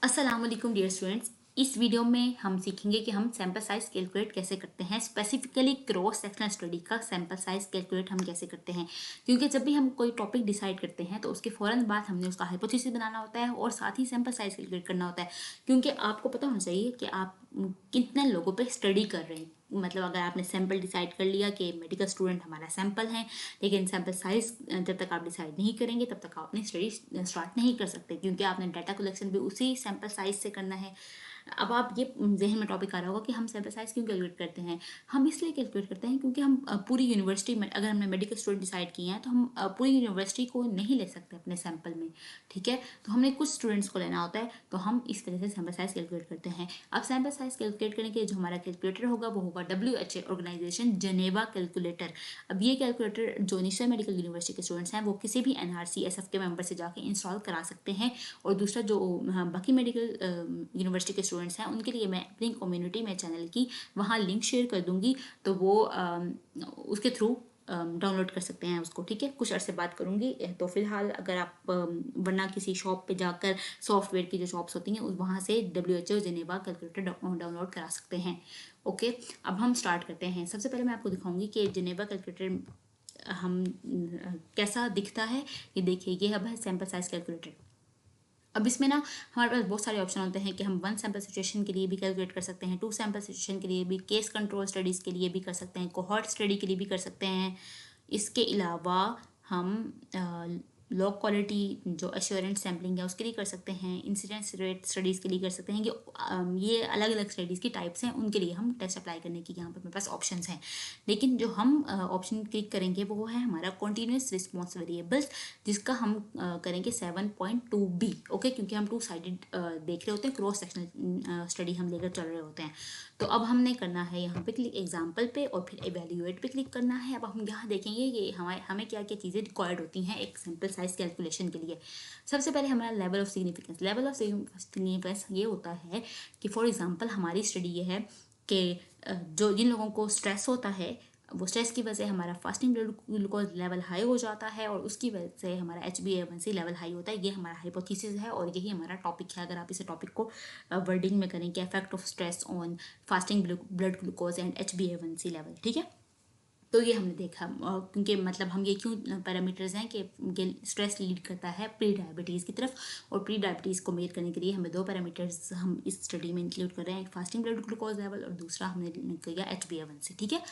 अस्सलाम वालेकुम dear students. इस वीडियो में हम सीखेंगे कि हम सैंपल साइज कैलकुलेट कैसे करते हैं, स्पेसिफिकली क्रॉस सेक्शनल स्टडी का सैंपल साइज कैलकुलेट हम कैसे करते हैं। क्योंकि जब भी हम कोई टॉपिक डिसाइड करते हैं तो उसके फ़ौरन बाद हमने उसका हाइपोथेसिस बनाना होता है और साथ ही सैंपल साइज कैलकुलेट करना होता है। क्योंकि आपको पता होना चाहिए कि आप कितने लोगों पे स्टडी कर रहे हैं। मतलब अगर आपने सैंपल डिसाइड कर लिया कि मेडिकल स्टूडेंट हमारा सैंपल है, लेकिन सैंपल साइज जब तक आप डिसाइड नहीं करेंगे तब तक आप अपनी स्टडी स्टार्ट नहीं कर सकते, क्योंकि आपने डाटा कलेक्शन भी उसी सैंपल साइज से करना है। अब आप ये जहन में टॉपिक आ रहा होगा कि हम सैंपल साइज क्यों कैलकुलेट करते हैं। हम इसलिए कैलकुलेट करते हैं क्योंकि हम पूरी यूनिवर्सिटी में, अगर हमने मेडिकल स्टूडेंट डिसाइड किए हैं तो हम पूरी यूनिवर्सिटी को नहीं ले सकते अपने सैंपल में। ठीक है, तो हमने कुछ स्टूडेंट्स को लेना होता है, तो हम इस वजह से सैंपल साइज कैलकुलेट करते हैं। अब सैंपल साइज कैलकुलेट करने के लिए जो हमारा कैलकुलेटर होगा वो होगा WHO ऑर्गेनाइजेशन जेनेवा कैलकुलेटर। अब ये कैलकुलेटर जो निशा मेडिकल यूनिवर्सिटी के स्टूडेंट्स हैं वो किसी भी NRC SF के मेंबर से जाके इंस्टॉल करा सकते हैं। और दूसरा जो बाकी मेडिकल यूनिवर्सिटी के स्टूडेंट्स हैं उनके लिए मैं अपनी कम्युनिटी में चैनल की वहाँ लिंक शेयर कर दूंगी, तो वो उसके थ्रू डाउनलोड कर सकते हैं उसको। ठीक है, कुछ अरसे बात करूंगी। तो फिलहाल अगर आप वरना किसी शॉप पे जाकर सॉफ्टवेयर की जो शॉप्स होती हैं वहाँ से WHO जेनेवा कैलकुलेटर डाउनलोड करा सकते हैं। ओके, अब हम स्टार्ट करते हैं। सबसे पहले मैं आपको दिखाऊंगी कि जेनेवा कैलकुलेटर हम कैसा दिखता है। ये देखिए, ये अब है सैंपल साइज कैलकुलेटर। अब इसमें ना हमारे पास बहुत सारे ऑप्शन होते हैं कि हम 1 सैंपल सिचुएशन के लिए भी कैलकुलेट कर सकते हैं, 2 सैंपल सिचुएशन के लिए भी, केस कंट्रोल स्टडीज़ के लिए भी कर सकते हैं, कोहॉर्ट स्टडी के लिए भी कर सकते हैं। इसके अलावा हम लो क्वालिटी जो एश्योरेंस सैम्पलिंग है उसके लिए कर सकते हैं, इंसिडेंस रेट स्टडीज़ के लिए कर सकते हैं। ये अलग अलग स्टडीज़ की टाइप्स हैं, उनके लिए हम टेस्ट अप्लाई करने की यहाँ पर मेरे पास ऑप्शंस हैं। लेकिन जो हम ऑप्शन क्लिक करेंगे वो है हमारा कॉन्टीन्यूस रिस्पॉन्स वेरिएबल्स, जिसका हम करेंगे 7.2B। ओके, क्योंकि हम 2 साइडेड देख रहे होते हैं, क्रॉस सेक्शनल स्टडी हम लेकर चल रहे होते हैं। तो अब हमने करना है यहाँ पे क्लिक एग्जाम्पल पे और फिर एवेल्यूएट पे क्लिक करना है। अब हम यहाँ देखेंगे कि हमें क्या क्या चीज़ें रिक्वायर्ड होती हैं एक सैंपल साइज कैलकुलेशन के लिए। सबसे पहले हमारा level of significance. Level of significance ये होता है कि फॉर एग्जाम्पल हमारी स्टडी ये है कि जो जिन लोगों को स्ट्रेस होता है वो स्ट्रेस की वजह से हमारा fasting blood glucose level high हो जाता है और उसकी वजह से हमारा HbA1c लेवल हाई होता है। ये हमारा हाइपोथेसिस है और यही हमारा टॉपिक है। अगर आप इसे टॉपिक को वर्डिंग में करें कि effect of stress on fasting blood glucose and HbA1c level. ठीक है, तो ये हमने देखा क्योंकि मतलब हम ये क्यों पैरामीटर्स हैं कि स्ट्रेस लीड करता है प्री डायबिटीज़ की तरफ, और प्री डायबिटीज़ को मेजर करने के लिए हमें 2 पैरामीटर्स हम इस स्टडी में इंक्लूड कर रहे हैं, एक फास्टिंग ब्लड ग्लूकोज लेवल और दूसरा हमने किया HbA1c। ठीक है,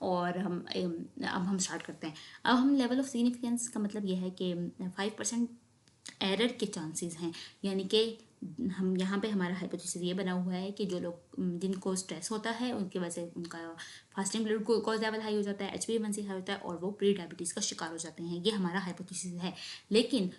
और अब हम स्टार्ट करते हैं। अब हम लेवल ऑफ सिग्निफिकेंस का मतलब ये है कि 5% एरर के चांसेस हैं, यानी कि हम यहाँ पे हमारा हाइपोथेसिस ये बना हुआ है कि जो लोग जिनको स्ट्रेस होता है उनकी वजह से उनका fasting blood glucose level high हो जाता है, HbA1c हाई होता है और वो प्री डायबिटीज़ का शिकार हो जाते हैं। ये हमारा हाइपोथेसिस है। लेकिन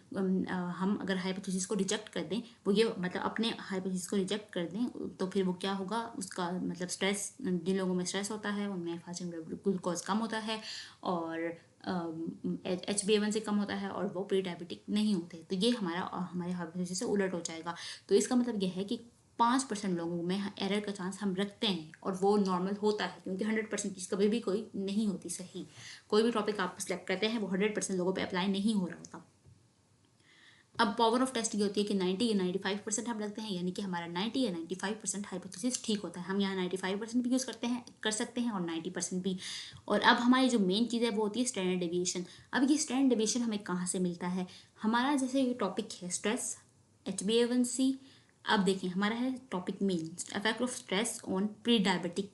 हम अगर हाइपोथेसिस को रिजेक्ट कर दें, वो ये मतलब अपने हाइपोथेसिस को रिजेक्ट कर दें, तो फिर वो क्या होगा, उसका मतलब स्ट्रेस, जिन लोगों में स्ट्रेस होता है उनमें फास्टिंग ब्लड ग्लूकोज कम होता है और HbA1c कम होता है और वो प्री डायबिटिक नहीं होते। तो ये हमारे हाइपोथेसिस से उलट हो जाएगा। तो इसका मतलब यह है कि 5% लोगों में एरर का चांस हम रखते हैं और वो नॉर्मल होता है, क्योंकि 100% चीज़ कभी भी कोई नहीं होती सही। कोई भी टॉपिक आप सेलेक्ट करते हैं वो 100% लोगों पे अप्लाई नहीं हो रहा होता। अब पावर ऑफ टेस्ट ये होती है कि 90 या 95% हम रखते हैं, यानी कि हमारा 90 या 95% हाइपोथेसिस ठीक होता है। हम यहाँ 95% भी यूज़ कर सकते हैं और 90% भी। और अब हमारी जो मेन चीज़ है वो होती है स्टैंडर्ड डेविएशन। अब ये स्टैंडर्ड डेविएशन हमें कहाँ से मिलता है? हमारा जैसे ये टॉपिक है स्ट्रेस, HbA1c। अब देखिए हमारा है topic main effect of stress on pre diabetes.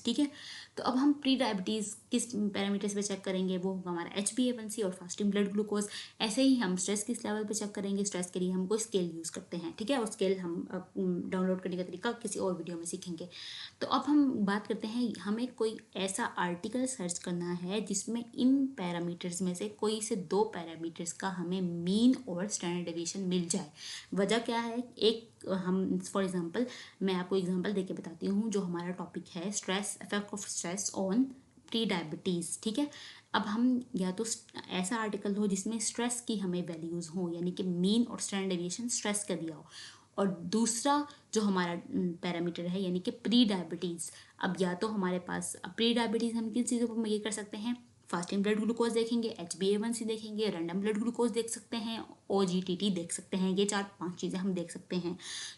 ठीक है, तो अब हम प्री डायबिटीज़ किस पैरामीटर्स पे चेक करेंगे? वो होगा हमारा HbA1c और फास्टिंग ब्लड ग्लूकोज। ऐसे ही हम स्ट्रेस किस लेवल पे चेक करेंगे? स्ट्रेस के लिए हम कोई स्केल यूज़ करते हैं। ठीक है, और स्केल हम डाउनलोड करने का तरीका किसी और वीडियो में सीखेंगे। तो अब हम बात करते हैं, हमें कोई ऐसा आर्टिकल सर्च करना है जिसमें इन पैरामीटर्स में से कोई से 2 पैरामीटर्स का हमें मीन और स्टैंडर्ड डेविएशन मिल जाए। वजह क्या है? एक हम फॉर एग्जांपल मैं आपको एग्जांपल देके बताती हूँ। जो हमारा टॉपिक है stress, effect of stress on pre diabetes. ठीक है, अब हम या तो ऐसा आर्टिकल हो जिसमें स्ट्रेस की हमें वैल्यूज़ हो, यानी कि मीन और स्टैंडर्ड डेविएशन स्ट्रेस का दिया हो, और दूसरा जो हमारा पैरामीटर है यानी कि प्री डायबिटीज़। अब या तो हमारे पास प्री डायबिटीज़ हम किन चीज़ों पर मेजर कर सकते हैं? फास्टिंग ब्लड ग्लूकोज देखेंगे, HbA1c देखेंगे, रैंडम ब्लड ग्लूकोज देख सकते हैं, OGTT देख सकते हैं। ये 4-5 चीज़ें हम देख सकते हैं।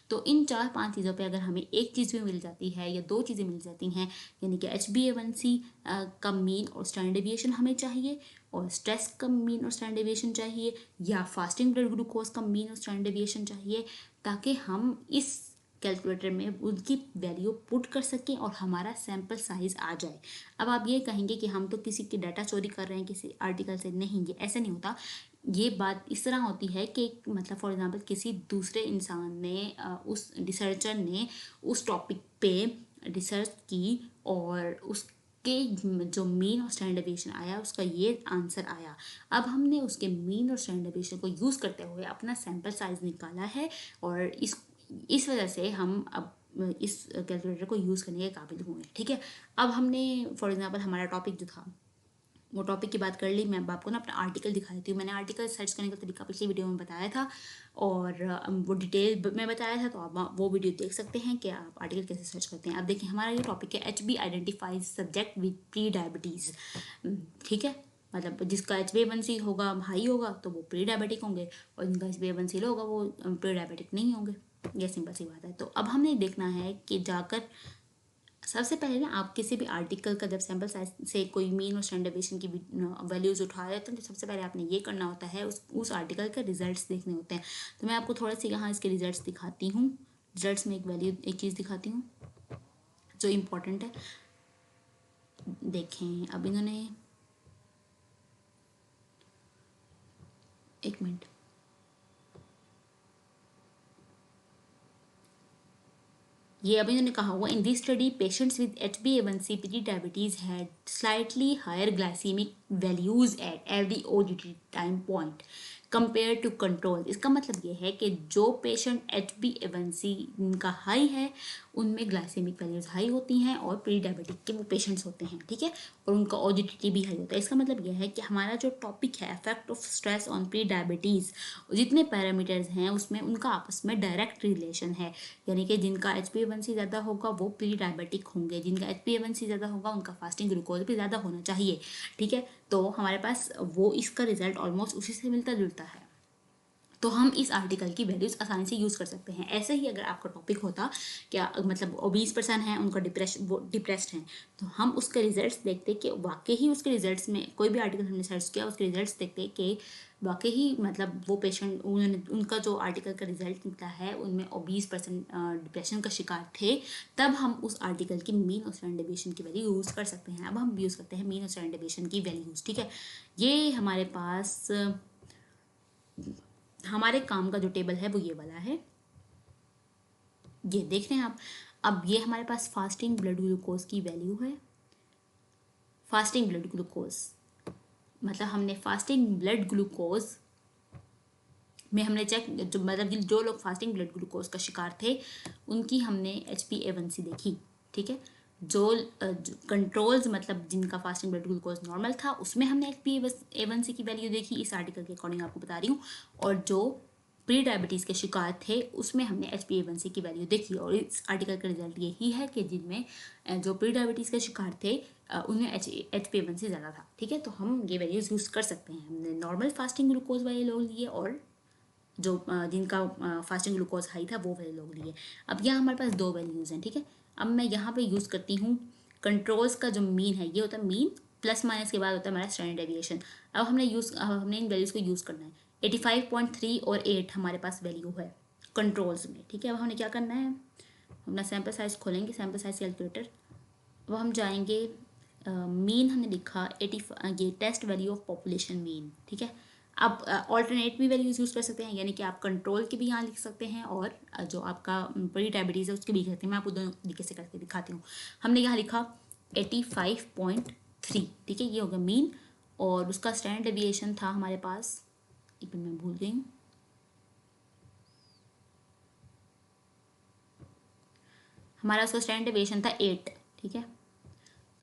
तो इन 4-5 चीज़ों पे अगर हमें एक चीज़ भी मिल जाती है या 2 चीज़ें मिल जाती हैं, यानी कि HbA1c का मीन और स्टैंडर्ड डेविएशन हमें चाहिए, और स्ट्रेस का मीन और स्टैंडर्ड डेविएशन चाहिए, या फास्टिंग ब्लड ग्लूकोज का मीन और स्टैंडर्ड डेविएशन चाहिए, ताकि हम इस कैलकुलेटर में उनकी वैल्यू पुट कर सकें और हमारा सैम्पल साइज आ जाए। अब आप ये कहेंगे कि हम तो किसी की डाटा चोरी कर रहे हैं किसी आर्टिकल से। नहीं, ये ऐसे नहीं होता। ये बात इस तरह होती है कि मतलब फॉर एग्जांपल किसी दूसरे इंसान ने उस रिसर्चर ने उस टॉपिक पे रिसर्च की और उसके जो मीन और स्टैंडर्ड डेविएशन आया उसका ये आंसर आया। अब हमने उसके मीन और स्टैंडर्ड डेविएशन को यूज़ करते हुए अपना सैम्पल साइज निकाला है, और इस वजह से हम अब इस कैलकुलेटर को यूज़ करने के काबिल हुए। ठीक है, अब हमने फॉर एग्जांपल हमारा टॉपिक जो था वो टॉपिक की बात कर ली। मैं अब आपको ना अपना आर्टिकल दिखा देती हूँ। मैंने आर्टिकल सर्च करने का तरीका पिछली वीडियो में बताया था, और वो डिटेल में बताया था, तो आप वो वीडियो देख सकते हैं कि आप आर्टिकल कैसे सर्च करते हैं। अब देखिए, हमारा ये टॉपिक है HB identifies subject with pre diabetes. ठीक है, मतलब जिसका HbA1c होगा हाई होगा तो वो प्री डायबिटिक होंगे, और जिनका HbA1c लो होगा वो प्री डायबिटिक नहीं होंगे। ये सिंपल सी बात है। तो अब हमने देखना है कि जाकर सबसे पहले ना आप किसी भी आर्टिकल का जब सैम्पल साइज से कोई मीन और स्टैंडर्ड डेविएशन की वैल्यूज़ उठा रहे हैं तो सबसे पहले आपने ये करना होता है, उस आर्टिकल के रिजल्ट्स देखने होते हैं। तो मैं आपको थोड़ा सी यहाँ इसके रिजल्ट्स दिखाती हूँ। रिजल्ट्स में एक चीज़ दिखाती हूँ जो इम्पोर्टेंट है। देखें, अब इन्होंने एक मिनट, ये अभी उन्होंने कहा हुआ, in this study patients with HbA1c prediabetes had slightly higher glycaemic values at every OGT time point compare to control. इसका मतलब ये है कि जो पेशेंट HbA1c का हाई है उनमें ग्लाइसेमिक वैल्यूज हाई होती हैं, और प्री डायबिटिक के वो पेशेंट्स होते हैं। ठीक है, और उनका OGTT भी हाई होता है। इसका मतलब यह है कि हमारा जो टॉपिक है effect of stress on pre diabetes, जितने पैरामीटर्स हैं उसमें उनका आपस में डायरेक्ट रिलेशन है। यानी कि जिनका HbA1c ज़्यादा होगा वो प्री डायबिटिक होंगे, जिनका HbA1c ज़्यादा होगा उनका फास्टिंग ग्लूकोज भी ज़्यादा होना चाहिए। ठीक है, तो हमारे पास वो इसका रिजल्ट ऑलमोस्ट उसी से मिलता जुलता है। तो हम इस आर्टिकल की वैल्यूज़ आसानी से यूज़ कर सकते हैं। ऐसे ही अगर आपका टॉपिक होता क्या मतलब ओबीस पर्सन है, उनका डिप्रेस्ड हैं, तो हम उसके रिजल्ट्स देखते कि वाकई ही उसके रिजल्ट्स में कोई भी आर्टिकल हमने सर्च किया उसके रिजल्ट्स देखते कि वाकई ही मतलब वो पेशेंट उनका जो आर्टिकल का रिजल्ट निकला है उनमें ओबीस पर्सन डिप्रेशन का शिकार थे, तब हम उस आर्टिकल की मीन और स्टैंडर्ड डेविएशन की वैल्यू यूज़ कर सकते हैं। अब हम यूज़ करते हैं मीन और स्टैंडर्ड डेविएशन की वैल्यूज़। ठीक है, ये हमारे पास हमारे काम का जो टेबल है वो ये वाला है, ये देख रहे हैं आप। अब ये हमारे पास फास्टिंग ब्लड ग्लूकोज की वैल्यू है। फास्टिंग ब्लड ग्लूकोज मतलब हमने फास्टिंग ब्लड ग्लूकोज में हमने चेक जो मतलब जो लोग फास्टिंग ब्लड ग्लूकोज का शिकार थे उनकी हमने HbA1c देखी। ठीक है, जो कंट्रोल्स मतलब जिनका फास्टिंग ब्लड ग्लूकोज नॉर्मल था उसमें हमने HbA1c की वैल्यू देखी, इस आर्टिकल के अकॉर्डिंग आपको बता रही हूँ। और जो प्री डायबिटीज़ के शिकार थे उसमें हमने HbA1c की वैल्यू देखी, और इस आर्टिकल का रिजल्ट यही है कि जिनमें जो प्री डायबिटीज़ के शिकार थे उनमें HbA1c ज़्यादा था। ठीक है, तो हम ये वैल्यूज़ यूज़ कर सकते हैं। हमने नॉर्मल फास्टिंग ग्लूकोज वाले लोग लिए और जो जिनका फास्टिंग ग्लूकोज हाई था वो वाले लोग लिए। अब यहाँ हमारे पास 2 वैल्यूज़ हैं। ठीक है, अब मैं यहाँ पे यूज़ करती हूँ कंट्रोल्स का जो मीन है, ये होता है मीन प्लस माइनस के बाद होता है हमारा स्टैंडर्ड डेविएशन। अब हमने इन वैल्यूज़ को यूज़ करना है। 85.3 और 8 हमारे पास वैल्यू है कंट्रोल्स में। ठीक है, अब हमने क्या करना है, अपना सैम्पल साइज खोलेंगे, सैम्पल साइज कैलकुलेटर। अब हम जाएंगे मीन हमने लिखा 85, ये test value of population mean. ठीक है, आप ऑल्टरनेट भी वैल्यूज़ यूज़ कर सकते हैं, यानी कि आप कंट्रोल के भी यहाँ लिख सकते हैं और जो आपका प्री डायबिटीज़ है उसके भी लिख सकते हैं। मैं आपको दोनों तरीके से करके दिखाती हूँ। हमने यहाँ लिखा 85.3। ठीक है, ये हो गया मीन, और उसका स्टैंडर्ड डेविएशन था हमारे पास, एक मिनट मैं भूल गई हूँ, हमारा उसका स्टैंडर्ड डेविएशन था 8। ठीक है,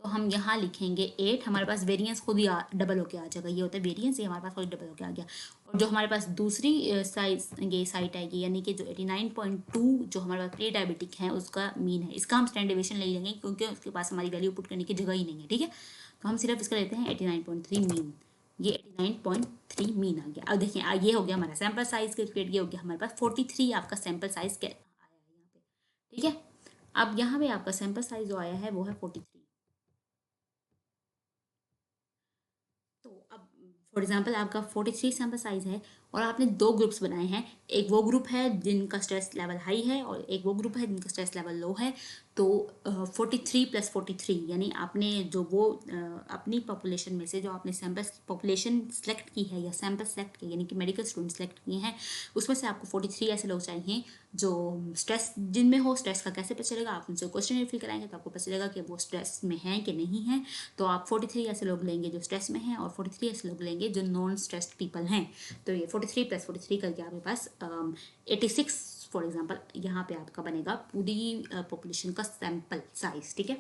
तो हम यहाँ लिखेंगे 8। हमारे पास वेरिएंस खुद ही डबल होके आ जाएगा, ये होता है वेरिएंस, ये हमारे पास खुद डबल होके आ गया। और जो हमारे पास दूसरी ये साइट आएगी, यानी कि जो 89.2 जो हमारे पास प्री डायबिटिक है उसका मीन है, इसका हम स्टैंडर्ड डेविएशन ले लेंगे क्योंकि उसके पास हमारी वैल्यू पुट करने की जगह ही नहीं है। ठीक है, तो हम सिर्फ इसका लेते हैं 89.3 मीन। ये 89.3 मीन आ गया। अब देखिए ये हो गया हमारा सैम्पल साइज कैलकुलेट, ये हो गया हमारे पास 43 आपका सैम्पल साइज आया है यहाँ पे, ठीक है। अब यहाँ पे आपका सैम्पल साइज जो आया है वो है 43। तो अब फॉर एग्जांपल आपका 43 सैम्पल साइज है और आपने दो ग्रुप्स बनाए हैं। एक वो ग्रुप है जिनका स्ट्रेस लेवल हाई है और एक वो ग्रुप है जिनका स्ट्रेस लेवल लो है। तो 43 + 43 यानी आपने जो वो अपनी पॉपुलेशन में से जो आपने सैम्पल्स की पॉपुलेशन सेलेक्ट की है या सैम्पल सेलेक्ट किए यानी कि मेडिकल स्टूडेंट सेलेक्ट किए हैं, उसमें से आपको 43 ऐसे लोग चाहिए जो स्ट्रेस जिनमें हो। स्ट्रेस का कैसे पता चलेगा? आप उनसे क्वेश्चन फिल कराएंगे तो आपको पता चलेगा कि वो स्ट्रेस में हैं कि नहीं हैं। तो आप 43 ऐसे लोग लेंगे जो स्ट्रेस में हैं और 43 ऐसे लोग लेंगे जो नॉन स्ट्रेस्ड पीपल हैं। तो ये 43 + 43 करके आपके पास 86 फॉर एग्जांपल यहाँ पे आपका बनेगा पूरी पॉपुलेशन का सैंपल साइज, ठीक है।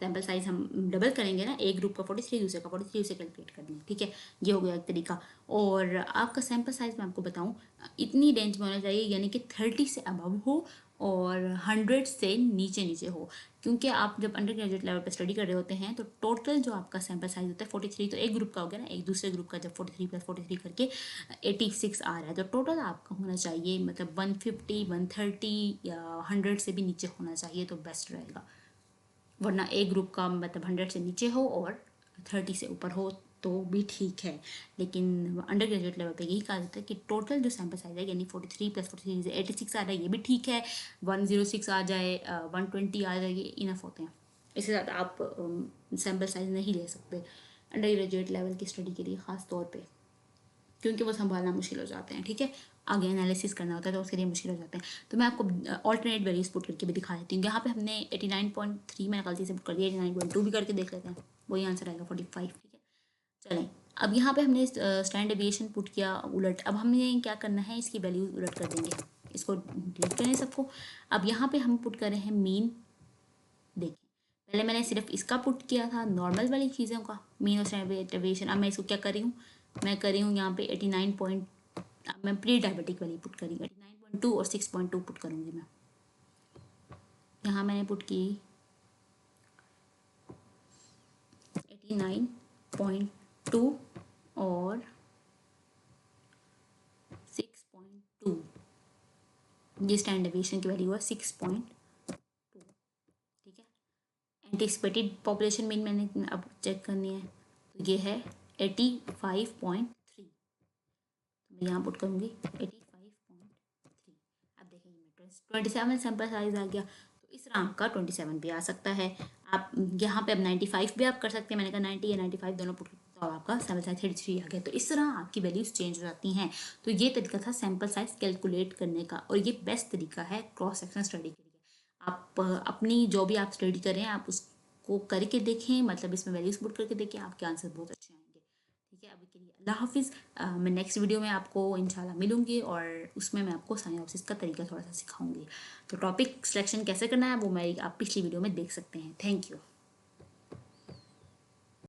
सैंपल साइज हम डबल करेंगे ना, एक ग्रुप का 43 दूसरे का 43 उसे कैलकुलेट कर लेंगे, ठीक है। ये हो गया एक तरीका। और आपका सैंपल साइज मैं आपको बताऊं इतनी रेंज में होना चाहिए यानी कि 30 से अबव हो और 100 से नीचे नीचे हो, क्योंकि आप जब अंडर ग्रेजुएट लेवल पर स्टडी कर रहे होते हैं तो टोटल जो आपका सैंपल साइज होता है 43, तो एक ग्रुप का हो गया ना, एक दूसरे ग्रुप का जब 43 + 43 करके 86 आ रहा है, तो टोटल आपका होना चाहिए मतलब 150 130 या 100 से भी नीचे होना चाहिए तो बेस्ट रहेगा। वरना एक ग्रुप का मतलब 100 से नीचे हो और 30 से ऊपर हो तो भी ठीक है। लेकिन अंडर ग्रेजुएट लेवल पे यही कहा जाता है कि टोटल जो सैंपल साइज है यानी 43 + 43 86 आ रहा है ये भी ठीक है, 106 आ जाए 120 आ जाए, ये इनफ होते हैं। इससे ज़्यादा आप सैंपल साइज नहीं ले सकते अंडर ग्रेजुएट लेवल की स्टडी के लिए ख़ास तौर पे, क्योंकि वो संभालना मुश्किल हो जाते हैं, ठीक है। आगे एनालिसिस करना होता है तो उसके लिए मुश्किल हो जाते हैं। तो मैं आपको ऑल्टरनेट वैल्यूज पुट करके भी दिखा देती हूँ। यहाँ पे हमने 89.3 मैंने गलती से पुट कर दिया, 89.2 भी करके देख लेते हैं, वही आंसर आएगा 45, ठीक है। चलें, अब यहाँ पे हमने स्टैंडर्ड डेविएशन पुट किया उलट। अब हमें क्या करना है, इसकी वैल्यू उलट कर देंगे, इसको डिलीट करें सबको। अब यहाँ पे हम पुट कर रहे हैं मीन। देखिए पहले मैंने सिर्फ इसका पुट किया था नॉर्मल वाली चीज़ों का मीन और स्टैंडर्ड डेविएशन। अब मैं इसको क्या कर रही हूँ, मैं कर रही हूँ यहाँ पे 89 मैं प्री डायबिटिक वाली पुट करी 89.2 और 6.2 पुट करूँगी मैं। यहाँ मैंने पुट की 89.2 और 6.2, ये स्टैंडर्ड डेविएशन की वैल्यू है 6.2, ठीक है। एंटिसिपेटेड पॉपुलेशन मीन मैंने अब चेक करनी है तो ये है 85.3, मैं यहाँ पुट करूँगी 85.3। अब देखें 27 सैंपल साइज आ गया, तो इस रैंक का 27 भी आ सकता है। आप यहाँ पे अब 95 भी आप कर सकते हैं, मैंने कहा 90 या 95 दोनों पुट तो आपका सैंपल साइज 33 आ गया। तो इस तरह आपकी वैल्यूज चेंज हो जाती हैं। तो ये तरीका था सैंपल साइज कैलकुलेट करने का और ये बेस्ट तरीका है क्रॉस सेक्शन स्टडी के लिए। आप अपनी जो भी आप स्टडी करें आप उसको करके देखें, मतलब इसमें वैल्यूज पुट करके देखें, आपके आंसर बहुत अच्छे आएंगे, ठीक है। अभी के लिए अल्लाह हाफिज़। मैं नेक्स्ट वीडियो में आपको इंशाल्लाह मिलूंगी और उसमें मैं आपको साइनॉप्सिस का तरीका थोड़ा सा सिखाऊंगी। तो टॉपिक सिलेक्शन कैसे करना है वो मैं आप पिछली वीडियो में देख सकते हैं। Thank you.